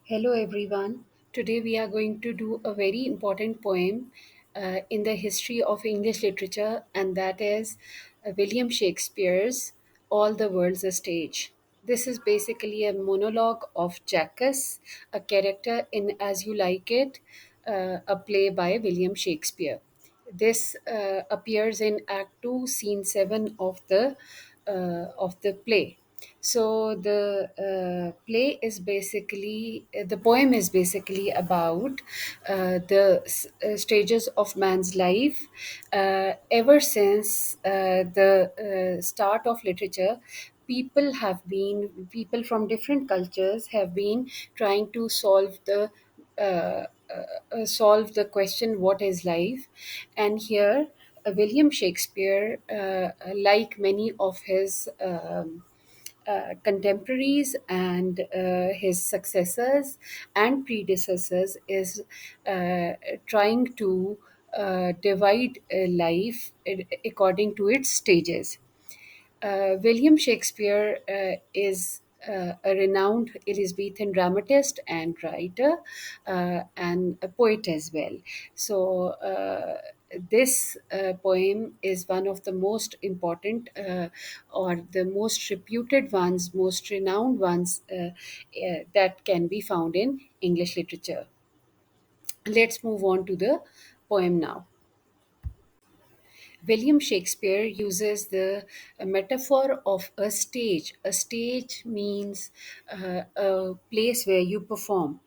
Hello, everyone. Today we are going to do a very important poem in the history of English literature, and that is William Shakespeare's All the World's a Stage. This is basically a monologue of Jackass, a character in As You Like It, a play by William Shakespeare. This appears in Act 2, Scene 7 of the play. So the poem is basically about stages of man's life ever since the start of literature. People from different cultures have been trying to uh, solve the question, what is life? And here William Shakespeare, like many of his contemporaries and his successors and predecessors, is trying to divide life according to its stages. William Shakespeare is a renowned Elizabethan dramatist and writer, and a poet as well. So, this poem is one of the most important or the most reputed ones, most renowned ones that can be found in English literature. Let's move on to the poem now. William Shakespeare uses the metaphor of a stage. A stage means a place where you perform.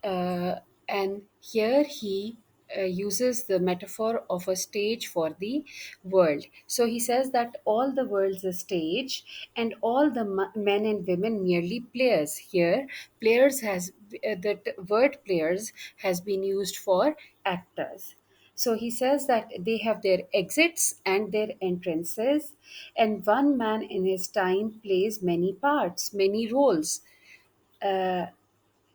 And here he uses the metaphor of a stage for the world. So he says that all the world's a stage and all the men and women merely players. Here, players has the word players has been used for actors. So he says that they have their exits and their entrances, and one man in his time plays many parts, many roles. Uh,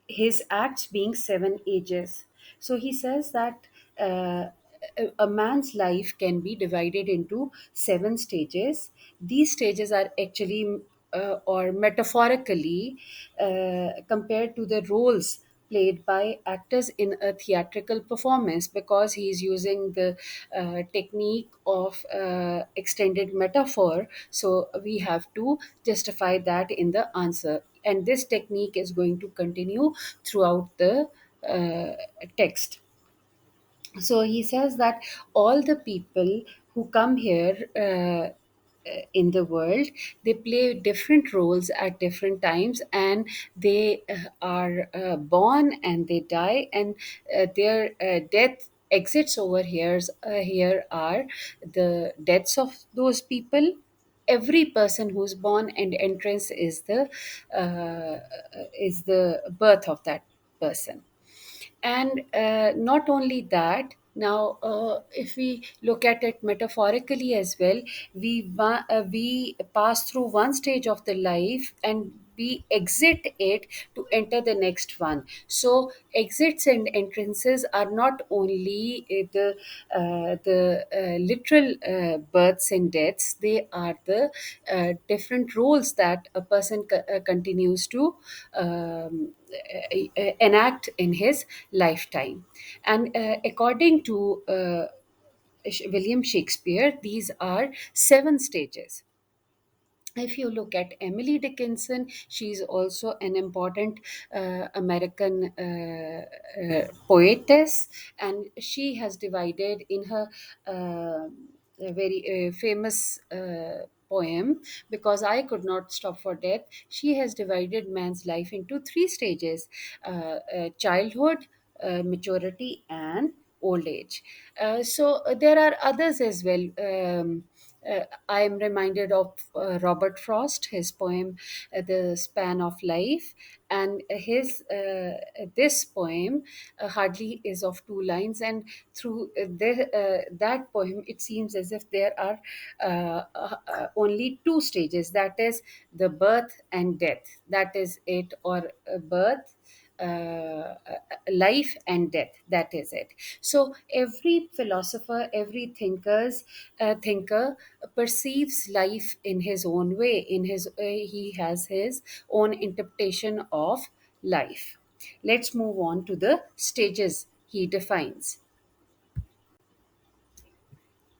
his acts being seven ages. So he says that a man's life can be divided into seven stages. These stages are actually or metaphorically compared to the roles played by actors in a theatrical performance, because he is using the technique of extended metaphor. So we have to justify that in the answer, and this technique is going to continue throughout the text. So he says that all the people who come here in the world, they play different roles at different times, and they are born and they die, and their death exits over here are the deaths of those people. Every person who's born and entrance is the birth of that person. And not only that, now if we look at it metaphorically as well, we pass through one stage of the life and we exit it to enter the next one. So exits and entrances are not only the literal births and deaths, they are the different roles that a person continues to enact in his lifetime. And according to William Shakespeare, these are seven stages. If you look at Emily Dickinson, she's also an important American poetess, and she has divided in her a very famous poem, Because I Could Not Stop for Death. She has divided man's life into three stages: childhood, maturity, and old age. So there are others as well. I am reminded of Robert Frost, his poem "The Span of Life," and his this poem hardly is of two lines, and through that poem, it seems as if there are only two stages. That is the birth and death. That is it, or birth, life and death, that is it. So every philosopher, every thinker perceives life in his own way. In his He has his own interpretation of life. Let's move on to the stages he defines.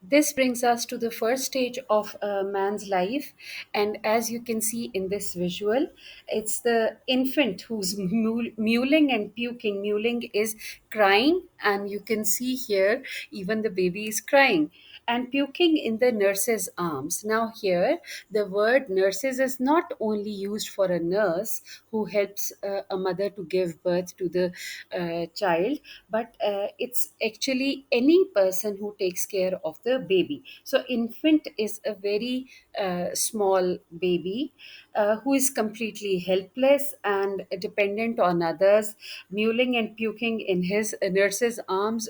This brings us to the first stage of a man's life, and as you can see in this visual, it's the infant who's mewling and puking. Mewling is crying, and you can see here even the baby is crying, and puking in the nurse's arms. Now, here the word nurses is not only used for a nurse who helps a mother to give birth to the child, but it's actually any person who takes care of the baby. So infant is a very small baby who is completely helpless and dependent on others, mewling and puking in his nurse's arms.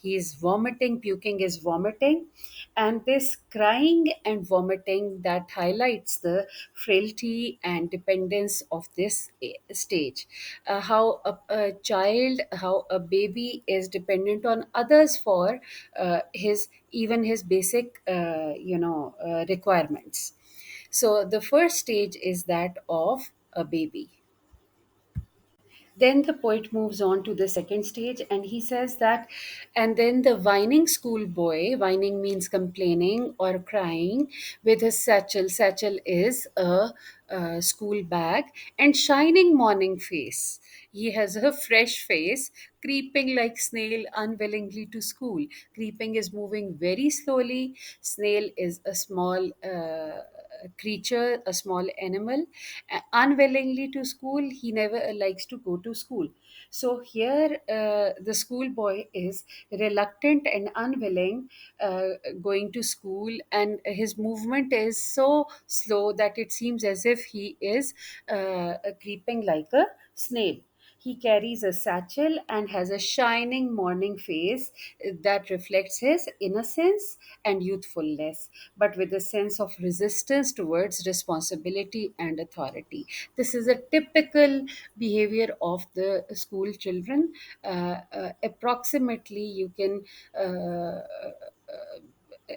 He is vomiting, puking is vomiting, and this crying and vomiting that highlights the frailty and dependence of this stage. How a child, how a baby is dependent on others for his even his basic requirements. So the first stage is that of a baby. Then the poet moves on to the second stage, and he says that, and then the whining schoolboy, whining means complaining or crying, with his satchel. Satchel is a school bag, and shining morning face. He has a fresh face, creeping like snail unwillingly to school. Creeping is moving very slowly. Snail is a small creature, a small animal. Unwillingly to school, he never likes to go to school. So here, the schoolboy is reluctant and unwilling going to school, and his movement is so slow that it seems as if he is creeping like a snail. He carries a satchel and has a shining morning face that reflects his innocence and youthfulness, but with a sense of resistance towards responsibility and authority. This is a typical behavior of the school children. Approximately, you can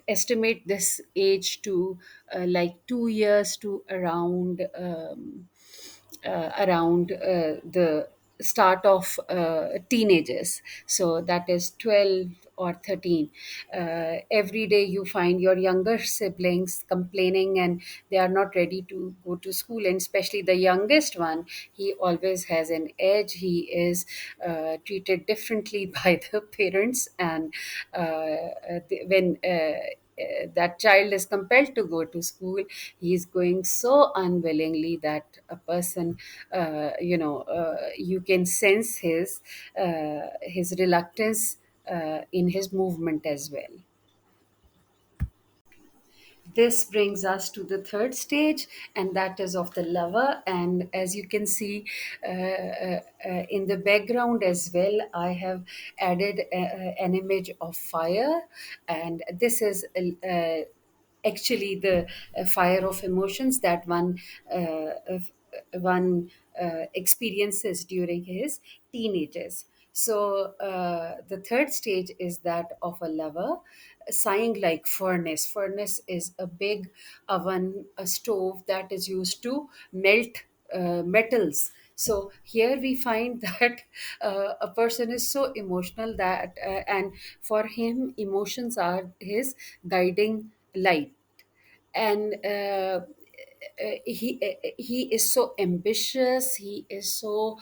estimate this age to like 2 years to around the start of teenagers. So that is 12 or 13. Every day you find your younger siblings complaining and they are not ready to go to school, and especially the youngest one, he always has an edge. He is treated differently by the parents, and when that child is compelled to go to school, he is going so unwillingly that a person, you can sense his reluctance in his movement as well. This brings us to the third stage, and that is of the lover. And as you can see in the background as well, I have added an image of fire, and this is actually the fire of emotions that one experiences during his teenagers. So the third stage is that of a lover, sighing like furnace. Furnace is a big oven, a stove that is used to melt metals. So here we find that a person is so emotional that, and for him, emotions are his guiding light. And he is so ambitious. He is so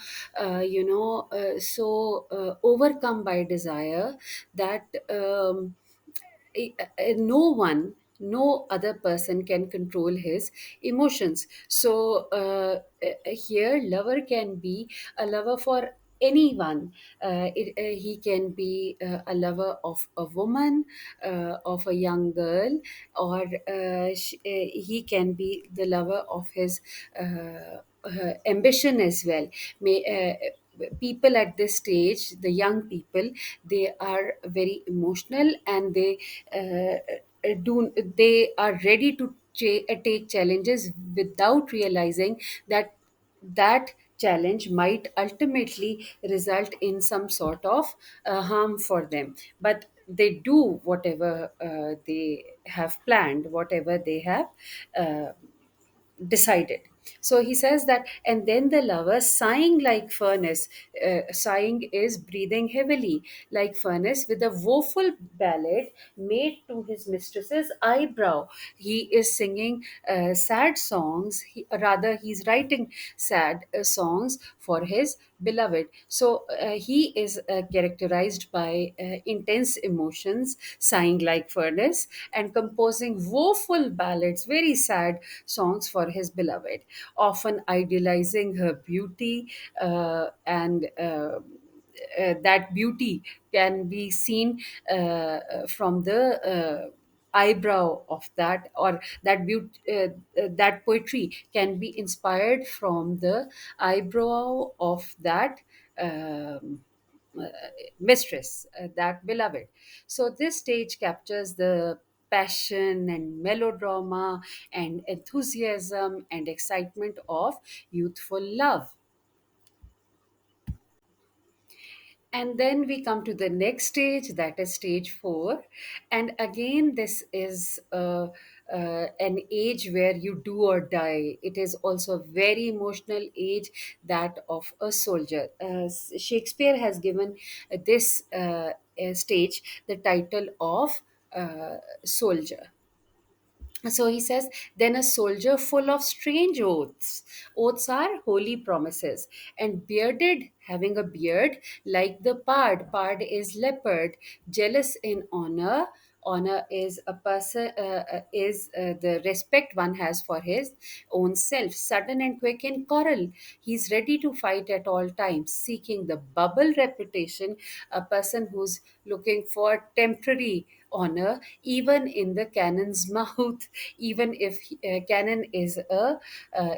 overcome by desire that no one, no other person can control his emotions. So here lover can be a lover for anyone. He can be a lover of a woman, of a young girl, or he can be the lover of his ambition as well. People at this stage, the young people, they are very emotional, and they are ready to take challenges without realizing that that challenge might ultimately result in some sort of harm for them. But they do whatever they have planned, whatever they have uh, decided. So he says that, and then the lover, sighing like furnace, sighing is breathing heavily like furnace, with a woeful ballad made to his mistress's eyebrow. He is singing sad songs, rather, he's writing sad songs for his beloved. So he is characterized by intense emotions, sighing like furnace, and composing woeful ballads, very sad songs for his beloved, often idealizing her beauty, and that beauty can be seen from the eyebrow of that, or that beauty, that poetry can be inspired from the eyebrow of that um, uh, mistress, that beloved. So this stage captures the passion and melodrama and enthusiasm and excitement of youthful love. And then we come to the next stage, that is stage four. And again, this is an age where you do or die. It is also a very emotional age, that of a soldier. Shakespeare has given this stage the title of soldier. So he says, then a soldier full of strange oaths. Oaths are holy promises. And bearded, having a beard, like the pard. Pard is leopard, jealous in honor. Honor is a person, is the respect one has for his own self. Sudden and quick in quarrel. He's ready to fight at all times, seeking the bubble reputation, a person who's looking for temporary honor, even in the cannon's mouth. Even if cannon is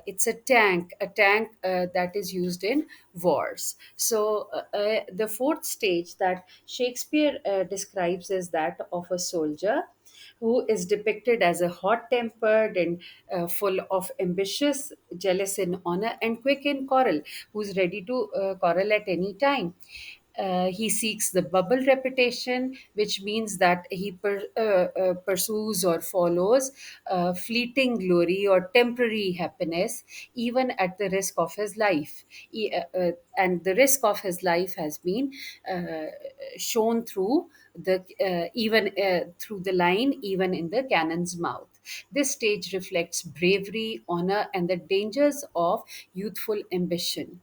it's a tank that is used in wars. So the fourth stage that Shakespeare describes is that of a soldier who is depicted as a hot tempered and full of ambitious, jealous in honor, and quick in quarrel, who's ready to quarrel at any time. He seeks the bubble reputation, which means that he pursues or follows fleeting glory or temporary happiness, even at the risk of his life. And the risk of his life has been uh, shown through the even through the line, even in the cannon's mouth. This stage reflects bravery, honor, and the dangers of youthful ambition.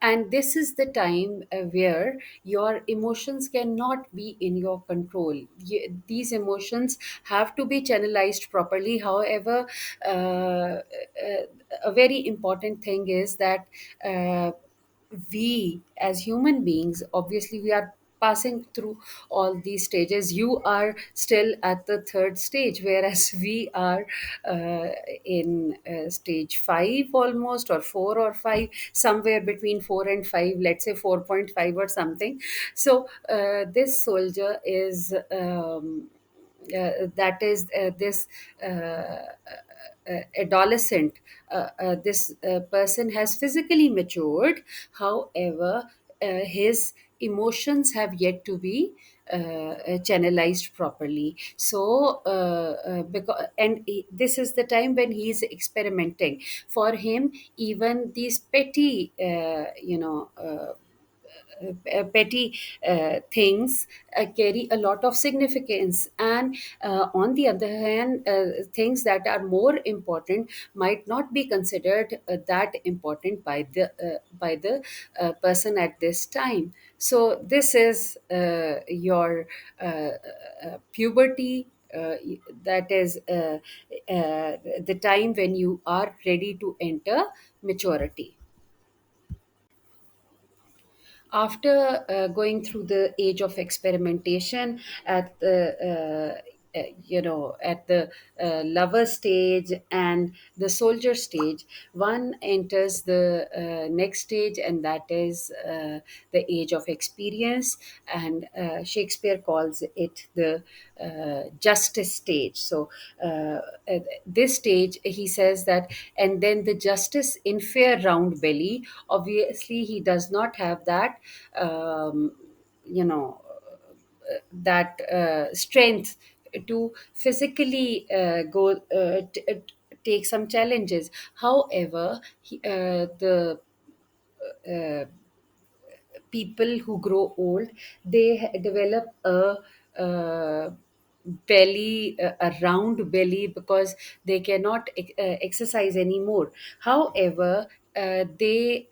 And this is the time where your emotions cannot be in your control. These emotions have to be channelized properly. However, a very important thing is that uh, we as human beings, obviously we are passing through all these stages. You are still at the third stage, whereas we are in stage 5 almost, or 4 or 5, somewhere between 4 and 5, let's say 4.5 or something. So this soldier is that is this adolescent. This person has physically matured. However, his emotions have yet to be channelized properly. So because, and this is the time when he is experimenting. For him, even these petty petty things carry a lot of significance, and on the other hand, things that are more important might not be considered that important by the person at this time. So this is your puberty, that is the time when you are ready to enter maturity. After going through the age of experimentation at the at the lover stage and the soldier stage, one enters the next stage, and that is the age of experience. And Shakespeare calls it the justice stage. So this stage, he says that, and then the justice in fair round belly. Obviously he does not have that um, you know that strength to physically go take some challenges. However, the people who grow old, they develop uh, a round belly, because they cannot exercise anymore. However, they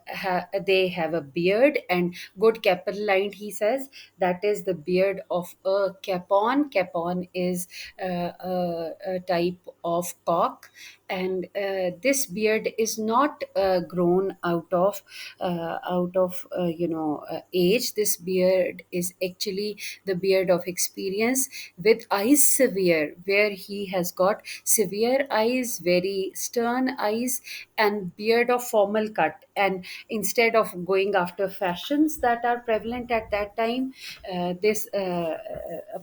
have a beard and good capitalized, he says. That is the beard of a capon. Capon is a type of cock, and this beard is not grown out of age. This beard is actually the beard of experience, with eyes severe, where he has got severe eyes, very stern eyes, and beard of formal cut. And instead of going after fashions that are prevalent at that time, this a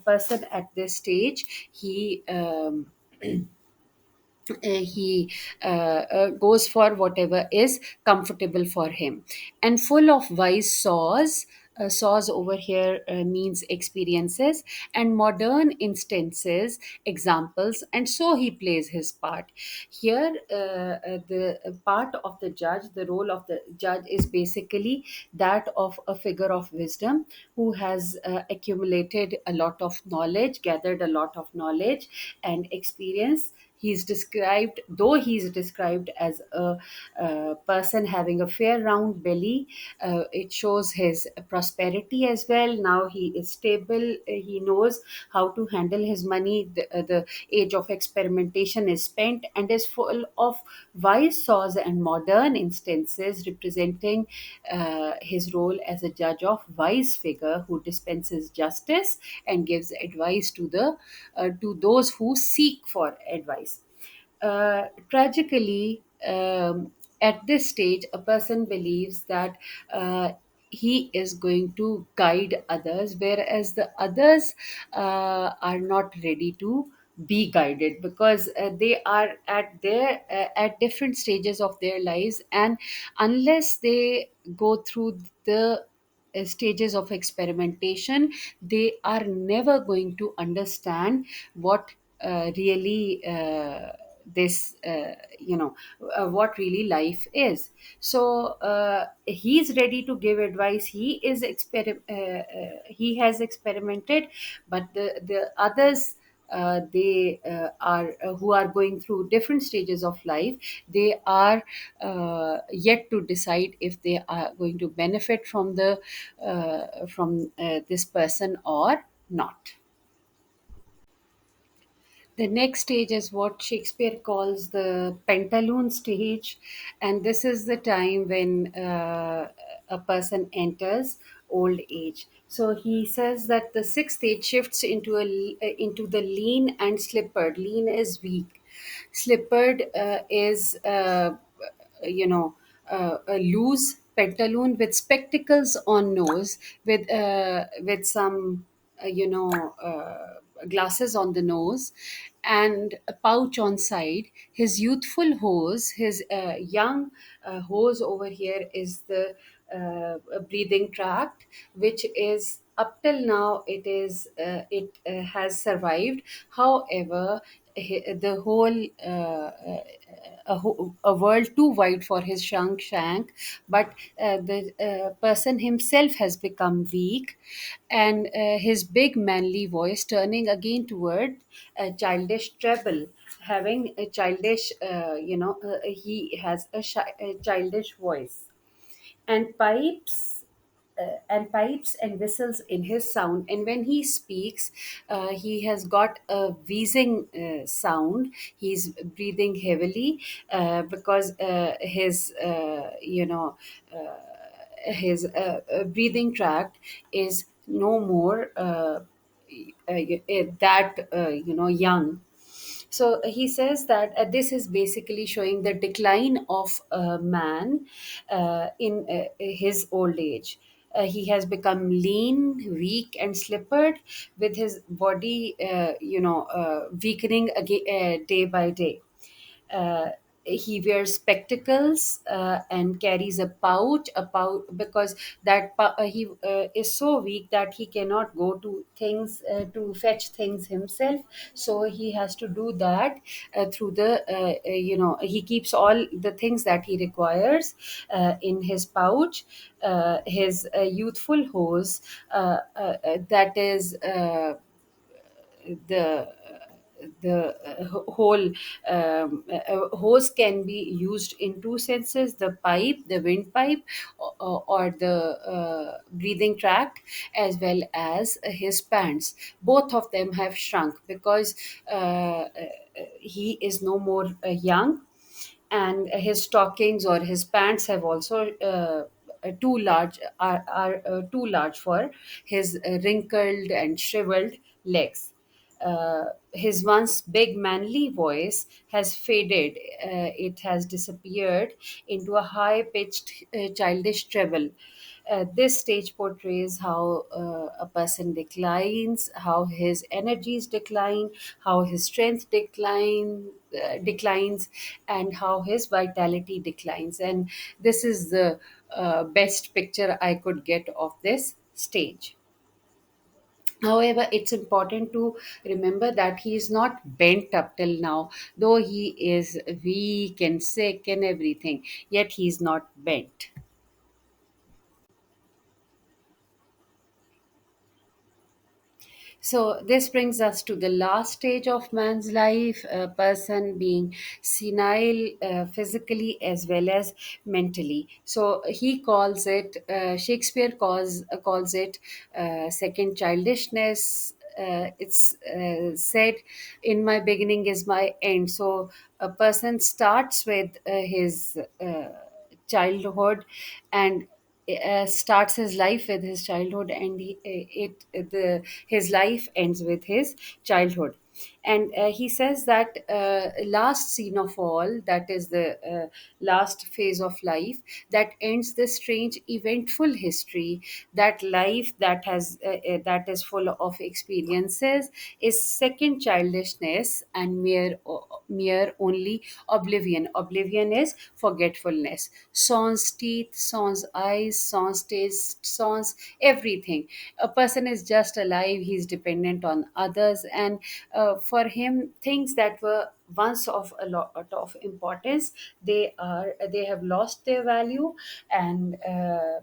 person at this stage, he goes for whatever is comfortable for him, and full of wise saws. Saws over here means experiences and modern instances, examples, and so he plays his part. Here, the part of the judge, the role of the judge is basically that of a figure of wisdom who has accumulated a lot of knowledge, gathered a lot of knowledge and experience. He's described as a person having a fair round belly. It shows his prosperity as well. Now he is stable. He knows how to handle his money. The age of experimentation is spent, and is full of wise saws and modern instances, representing his role as a judge of wise figure who dispenses justice and gives advice to those who seek for advice. Tragically, at this stage, a person believes that he is going to guide others, whereas the others are not ready to be guided, because they are at different stages of their lives, and unless they go through the stages of experimentation, they are never going to understand what really this what really life is. So he's ready to give advice. He has experimented, but the others, they are who are going through different stages of life, they are yet to decide if they are going to benefit from this person or not. The next stage is what Shakespeare calls the pantaloon stage, and this is the time when a person enters old age. So he says that the sixth stage shifts into the lean and slippered. Lean is weak. Slippered is you know a loose pantaloon with spectacles on nose, with some glasses on the nose, and a pouch on side. His youthful hose, his young hose over here, is the breathing tract, which is up till now it has survived. However, the whole a world too wide for his shank, but the person himself has become weak, and his big manly voice turning again toward a childish treble, having a childish, he has a childish voice, and pipes and whistles in his sound. And when he speaks, he has got a wheezing sound. He's breathing heavily, because his breathing tract is no more that young. So he says that this is basically showing the decline of a man in his old age. He has become lean, weak, and slippered, with his body, weakening again, day by day. He wears spectacles and carries a pouch because he is so weak that he cannot go to things to fetch things himself. So he has to do that through he keeps all the things that he requires in his pouch. His youthful hose that is the whole hose can be used in two senses: the pipe, the windpipe, or the breathing tract, as well as his pants. Both of them have shrunk because he is no more young, and his stockings or his pants have also too large are too large for his wrinkled and shriveled legs. His once big manly voice has faded. It has disappeared into a high pitched childish treble. This stage portrays how a person declines, how his energies decline, how his strength declines, and how his vitality declines. And this is the best picture I could get of this stage. However, it's important to remember that he is not bent up till now, though he is weak and sick and everything, yet he is not bent. So, this brings us to the last stage of man's life, a person being senile physically as well as mentally. So, Shakespeare calls it second childishness. It's said, "In my beginning is my end." So, a person starts with his childhood and starts his life with his childhood, and his life ends with his childhood. And he says that last scene of all, that is the last phase of life that ends the strange eventful history, that life that is full of experiences, is second childishness and mere only oblivion. Oblivion is forgetfulness. Sans teeth, sans eyes, sans taste, sans everything. A person is just alive, he's dependent on others, and for him, things that were once of a lot of importance, they have lost their value. And a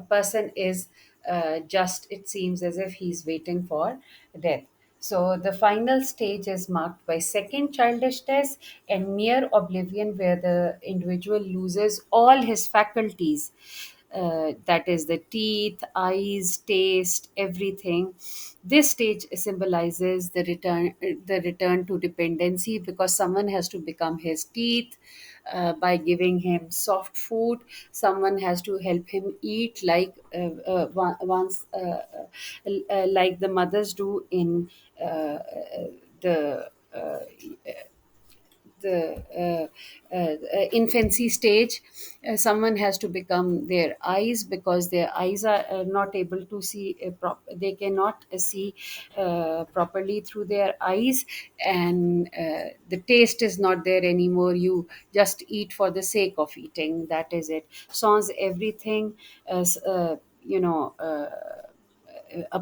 person is just, it seems as if he's waiting for death. So the final stage is marked by second childishness and mere oblivion, where the individual loses all his faculties, that is the teeth, eyes, taste, everything. This stage symbolizes the return to dependency, because someone has to become his teeth by giving him soft food. Someone has to help him eat, like once like the mothers do in the uh, infancy stage. Someone has to become their eyes, because their eyes are not able to see they cannot see properly through their eyes. And the taste is not there anymore. You just eat for the sake of eating, that is it. Sans everything, as a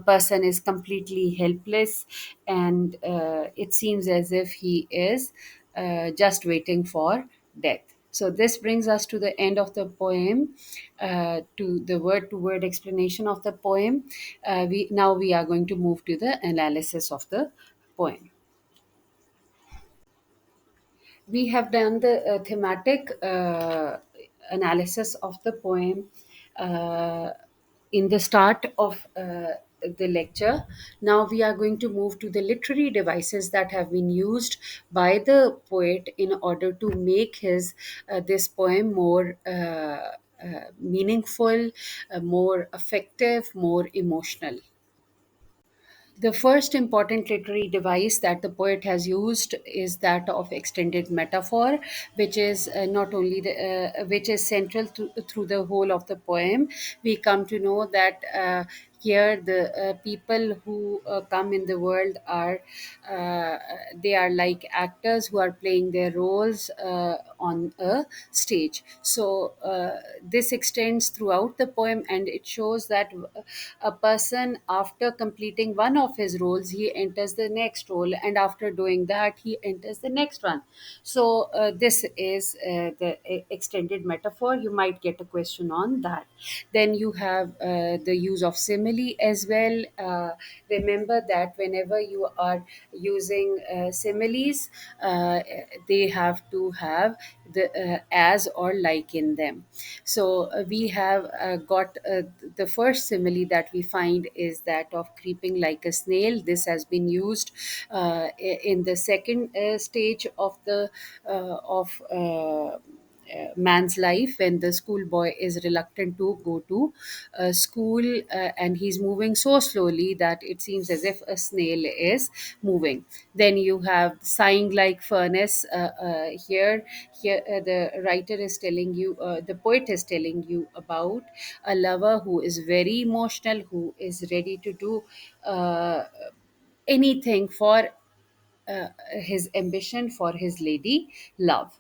person is completely helpless, and it seems as if he is just waiting for death. So this brings us to the end of the poem, to the word-to-word explanation of the poem. We are going to move to the analysis of the poem. We have done the thematic analysis of the poem uh, in the start of the lecture. Now we are going to move to the literary devices that have been used by the poet in order to make his this poem more meaningful, more effective, more emotional. The first important literary device that the poet has used is that of extended metaphor, which is not only which is central through the whole of the poem. We come to know that here the people who come in the world are uh, they are like actors who are playing their roles on a stage. So this extends throughout the poem, and it shows that a person, after completing one of his roles, he enters the next role, and after doing that he enters the next one. So this is the extended metaphor. You might get a question on that. Then you have the use of simile as well. Remember that whenever you are using similes, they have to have the as or like in them. So we have got the first simile that we find is that of creeping like a snail. This has been used in the second stage of the man's life, when the schoolboy is reluctant to go to school, and he's moving so slowly that it seems as if a snail is moving. Then you have sighing like furnace. Here the writer is telling you, the poet is telling you about a lover who is very emotional, who is ready to do uh, anything for his ambition, for his lady love.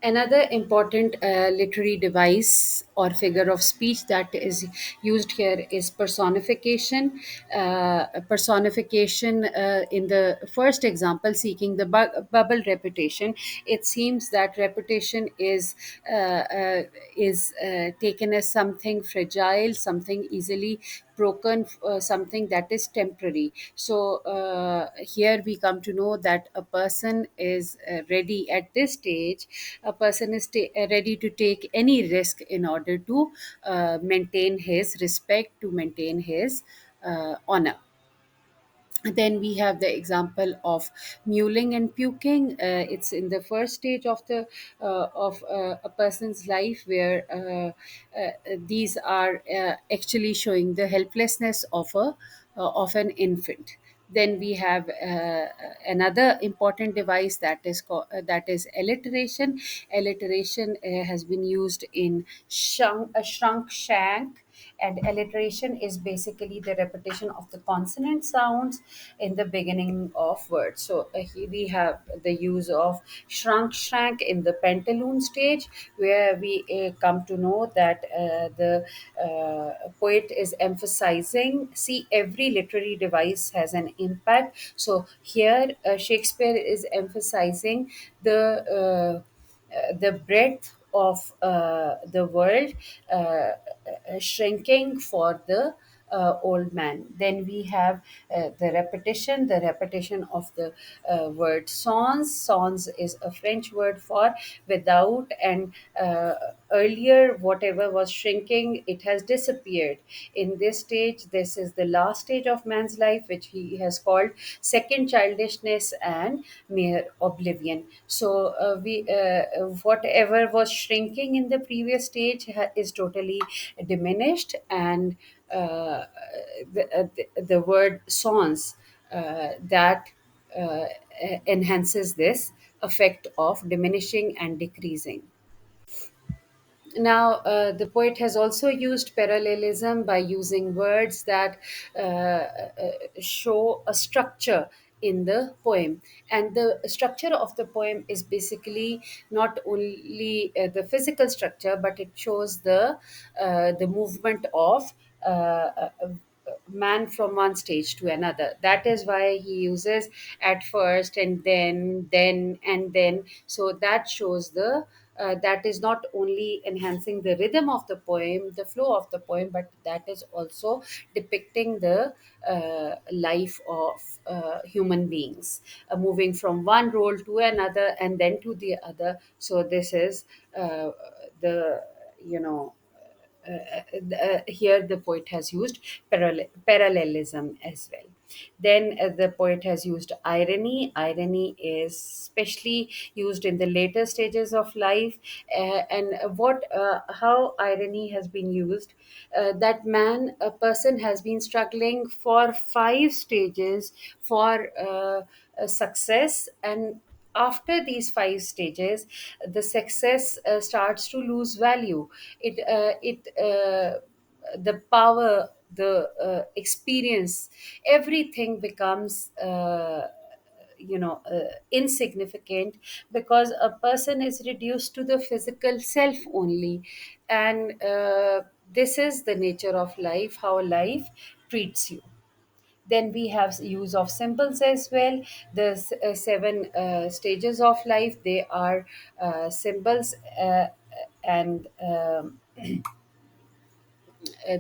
Another important literary device or figure of speech that is used here is personification. Personification, in the first example, seeking the bubble reputation, it seems that reputation is taken as something fragile, something easily broken, something that is temporary. So here we come to know that a person is ready at this stage. A person is ready to take any risk in order to maintain his respect, to maintain his honor. Then we have the example of mewling and puking. It's in the first stage of the of a person's life, where these are actually showing the helplessness of an infant. Then we have another important device that is alliteration. Alliteration has been used in shrunk shank, and alliteration is basically the repetition of the consonant sounds in the beginning of words. So here we have the use of shrunk shrank in the pantaloon stage, where we come to know that the poet is emphasizing, see, every literary device has an impact. So here Shakespeare is emphasizing the breadth of the world, shrinking for the old man. Then we have the repetition of the word sans. Sans is a French word for without, and earlier whatever was shrinking, it has disappeared. In this stage, this is the last stage of man's life, which he has called second childishness and mere oblivion. So we whatever was shrinking in the previous stage is totally diminished, and the word sans that enhances this effect of diminishing and decreasing. Now, the poet has also used parallelism by using words that show a structure in the poem. And the structure of the poem is basically not only the physical structure, but it shows the movement of man from one stage to another. That is why he uses at first and then and then. So that shows the that is not only enhancing the rhythm of the poem, the flow of the poem, but that is also depicting the life of human beings, moving from one role to another and then to the other. So this is the you know here the poet has used parallelism as well. Then the poet has used irony. Irony is especially used in the later stages of life, and what how irony has been used. That man, a person has been struggling for five stages for success, and after these five stages, the success starts to lose value. It the power, the experience, everything becomes insignificant, because a person is reduced to the physical self only. And this is the nature of life, how life treats you. Then we have use of symbols as well. The seven stages of life, they are symbols, and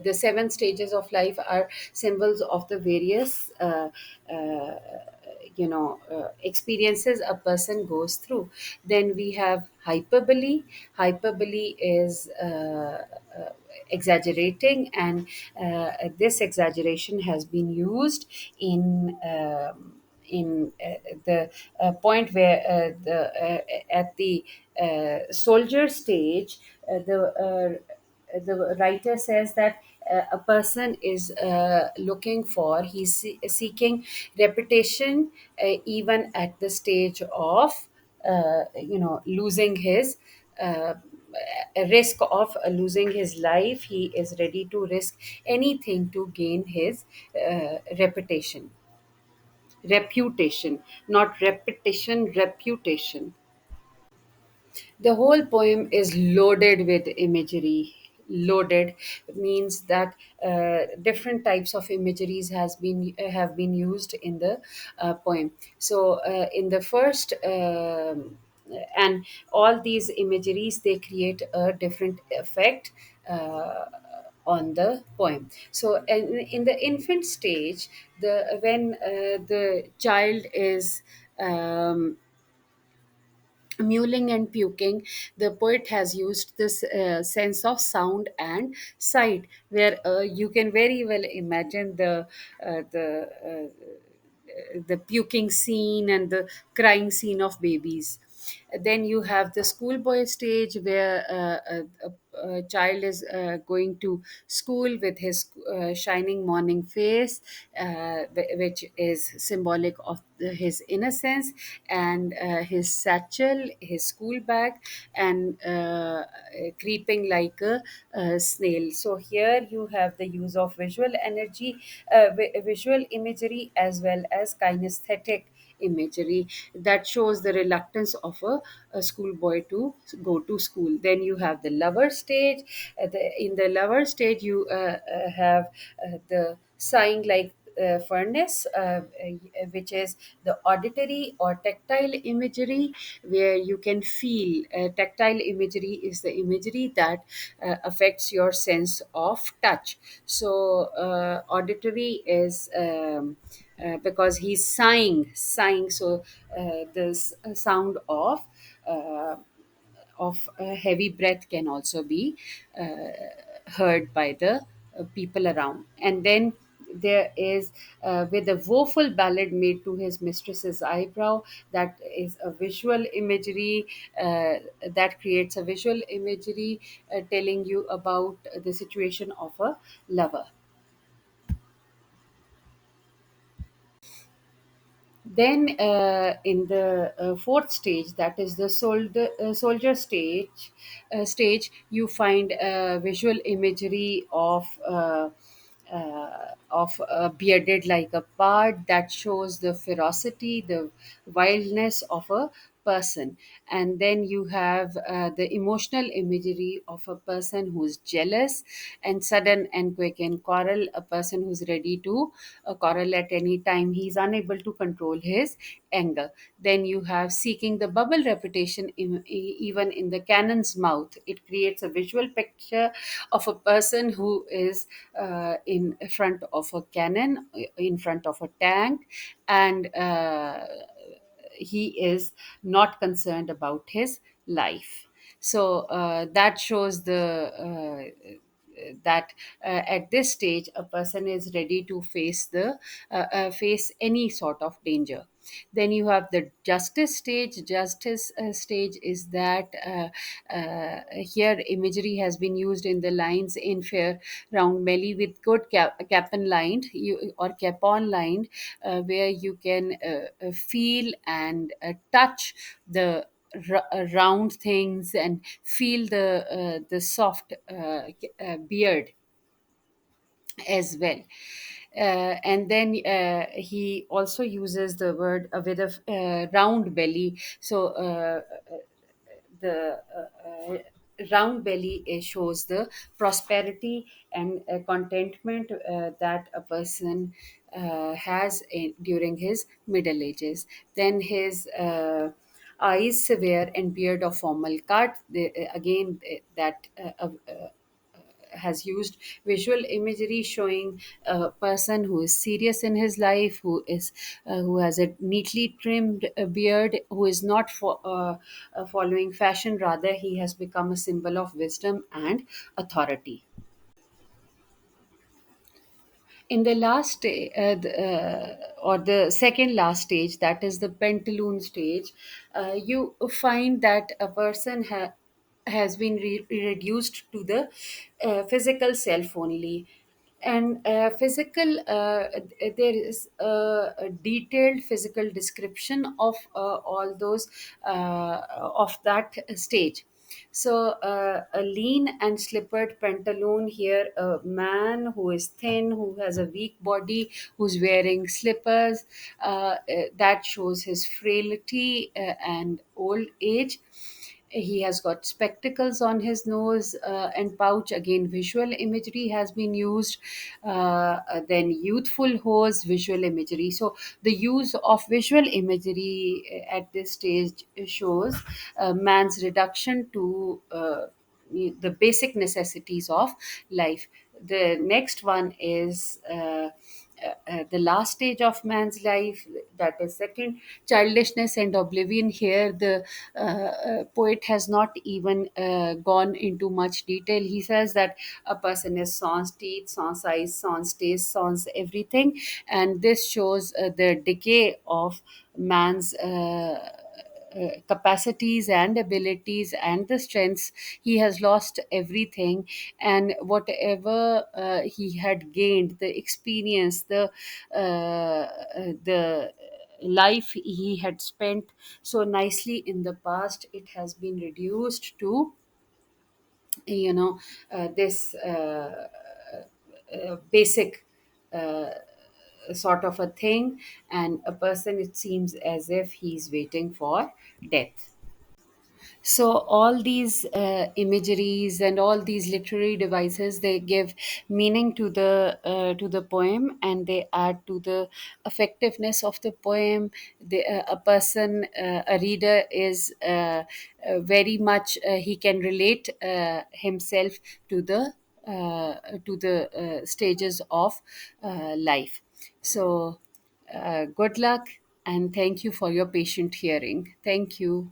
the seven stages of life are symbols of the various uh, experiences a person goes through. Then we have hyperbole. Hyperbole is exaggerating, and this exaggeration has been used in the point where at the soldier stage, the writer says that a person is looking for, he's seeking reputation, even at the stage of losing his a risk of losing his life. He is ready to risk anything to gain his reputation, not repetition, reputation. The whole poem is loaded with imagery. Loaded means that different types of imageries has been have been used in the poem. So in the first and all these imageries, they create a different effect on the poem. So in the infant stage, the when the child is mewling and puking, the poet has used this sense of sound and sight, where you can very well imagine the puking scene and the crying scene of babies. Then you have the schoolboy stage, where a child is going to school with his shining morning face, which is symbolic of his innocence, and his satchel, his school bag, and creeping like a snail. So here you have the use of visual energy, visual imagery, as well as kinesthetic imagery, that shows the reluctance of a schoolboy to go to school. Then you have the lover stage. In the lover stage, you have the sighing like furnace, which is the auditory or tactile imagery, where you can feel. Tactile imagery is the imagery that affects your sense of touch. So auditory is because he's sighing. So this sound uh, of a heavy breath can also be uh, heard by the people around. And then there is with a woeful ballad made to his mistress's eyebrow, that is a visual imagery, that creates a visual imagery telling you about the situation of a lover. Then, in the fourth stage, that is the soldier stage, you find visual imagery of a bearded like a pard, that shows the ferocity, the wildness of a person. And then you have the emotional imagery of a person who's jealous and sudden and quick in quarrel, a person who's ready to quarrel at any time. He's unable to control his anger. Then you have seeking the bubble reputation, even in the cannon's mouth. It creates a visual picture of a person who is in front of a cannon, in front of a tank, and he is not concerned about his life. So that shows the that at this stage a person is ready to face any sort of danger. Then you have the justice stage. Justice stage is that here imagery has been used in the lines in fair round belly with good cap and lined or cap on lined, where you can feel and touch the round things and feel the soft beard as well. And then he also uses the word with a round belly. So the round belly shows the prosperity and contentment that a person has during his middle ages. Then his eyes severe and beard of formal cut. Again, that has used visual imagery showing a person who is serious in his life, who has a neatly trimmed beard, who is not following fashion. Rather, he has become a symbol of wisdom and authority. In the last or the second last stage, that is the pantaloon stage, you find that a person has been reduced to the physical self only. And physical there is a detailed physical description of all those of that stage. So, a lean and slippered pantaloon here, a man who is thin, who has a weak body, who's wearing slippers, that shows his frailty and old age. He has got spectacles on his nose and pouch. Again, visual imagery has been used. Then, youthful hose, visual imagery. So, the use of visual imagery at this stage shows man's reduction to the basic necessities of life. The next one is the last stage of man's life, that is second, childishness and oblivion. Here the poet has not even gone into much detail. He says that a person is sans teeth, sans eyes, sans taste, sans everything, and this shows the decay of man's capacities and abilities and the strengths. He has lost everything, and whatever he had gained, the experience, the life he had spent so nicely in the past, it has been reduced to, you know, this basic uh, sort of a thing, and a person, it seems as if he's waiting for death. So all these imageries and all these literary devices, they give meaning to the poem, and they add to the effectiveness of the poem. A person, a reader is very much, he can relate himself to the stages of life. So good luck, and thank you for your patient hearing. Thank you.